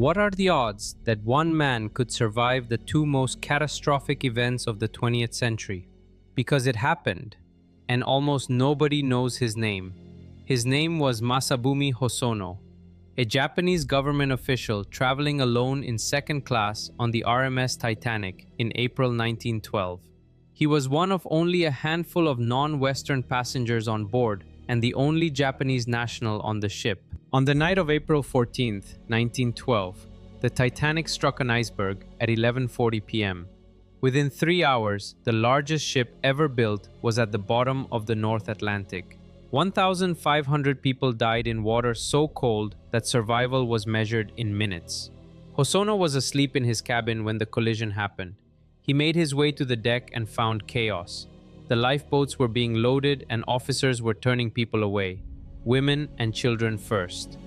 What are the odds that one man could survive the two most catastrophic events of the 20th century? Because it happened, and almost nobody knows his name. His name was Masabumi Hosono, a Japanese government official traveling alone in second class on the RMS Titanic in April 1912. He was one of only a handful of non-Western passengers on board and the only Japanese national on the ship. On the night of April 14, 1912, the Titanic struck an iceberg at 11:40 p.m. Within 3 hours, the largest ship ever built was at the bottom of the North Atlantic. 1,500 people died in water so cold that survival was measured in minutes. Hosono was asleep in his cabin when the collision happened. He made his way to the deck and found chaos. The lifeboats were being loaded and officers were turning people away, women and children first.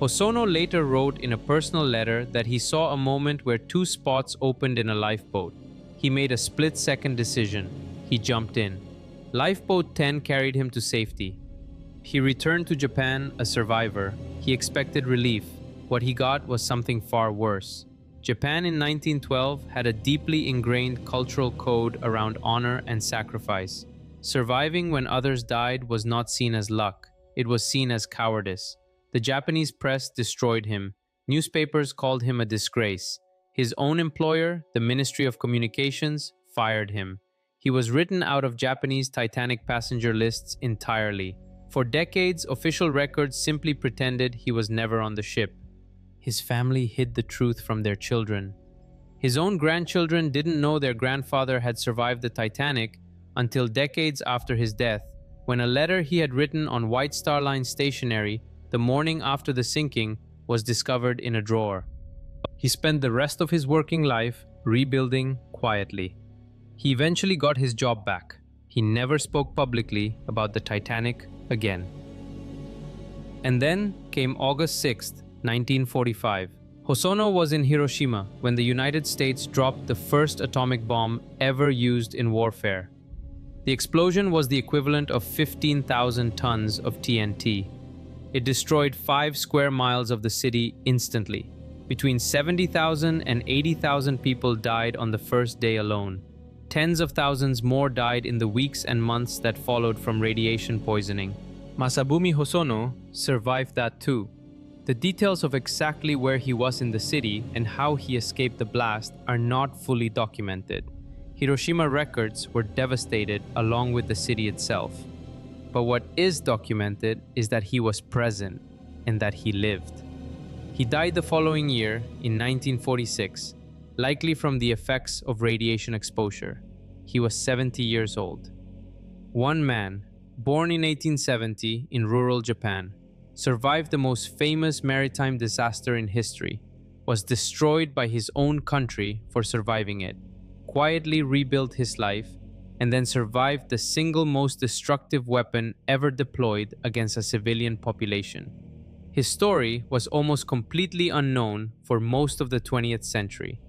Hosono later wrote in a personal letter that he saw a moment where two spots opened in a lifeboat. He made a split-second decision. He jumped in. Lifeboat 10 carried him to safety. He returned to Japan a survivor. He expected relief. What he got was something far worse. Japan in 1912 had a deeply ingrained cultural code around honor and sacrifice. Surviving when others died was not seen as luck. It was seen as cowardice. The Japanese press destroyed him. Newspapers called him a disgrace. His own employer, the Ministry of Communications, fired him. He was written out of Japanese Titanic passenger lists entirely. For decades, official records simply pretended he was never on the ship. His family hid the truth from their children. His own grandchildren didn't know their grandfather had survived the Titanic until decades after his death, when a letter he had written on White Star Line stationery the morning after the sinking was discovered in a drawer. He spent the rest of his working life rebuilding quietly. He eventually got his job back. He never spoke publicly about the Titanic again. And then came August 6th, 1945. Hosono was in Hiroshima when the United States dropped the first atomic bomb ever used in warfare. The explosion was the equivalent of 15,000 tons of TNT. It destroyed 5 square miles of the city instantly. Between 70,000 and 80,000 people died on the first day alone. Tens of thousands more died in the weeks and months that followed from radiation poisoning. Masabumi Hosono survived that too. The details of exactly where he was in the city and how he escaped the blast are not fully documented. Hiroshima records were devastated along with the city itself. But what is documented is that he was present and that he lived. He died the following year in 1946, likely from the effects of radiation exposure. He was 70 years old. One man, born in 1870 in rural Japan, survived the most famous maritime disaster in history, was destroyed by his own country for surviving it, quietly rebuilt his life, and then survived the single most destructive weapon ever deployed against a civilian population. His story was almost completely unknown for most of the 20th century.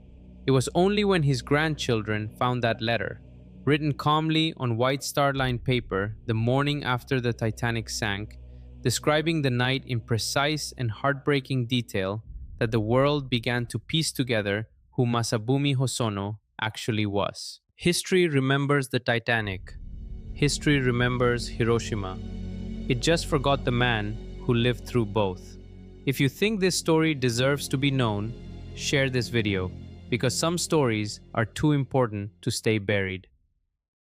It was only when his grandchildren found that letter, written calmly on White Star Line paper the morning after the Titanic sank, describing the night in precise and heartbreaking detail, that the world began to piece together who Masabumi Hosono actually was. History remembers the Titanic. History remembers Hiroshima. It just forgot the man who lived through both. If you think this story deserves to be known, share this video, because some stories are too important to stay buried.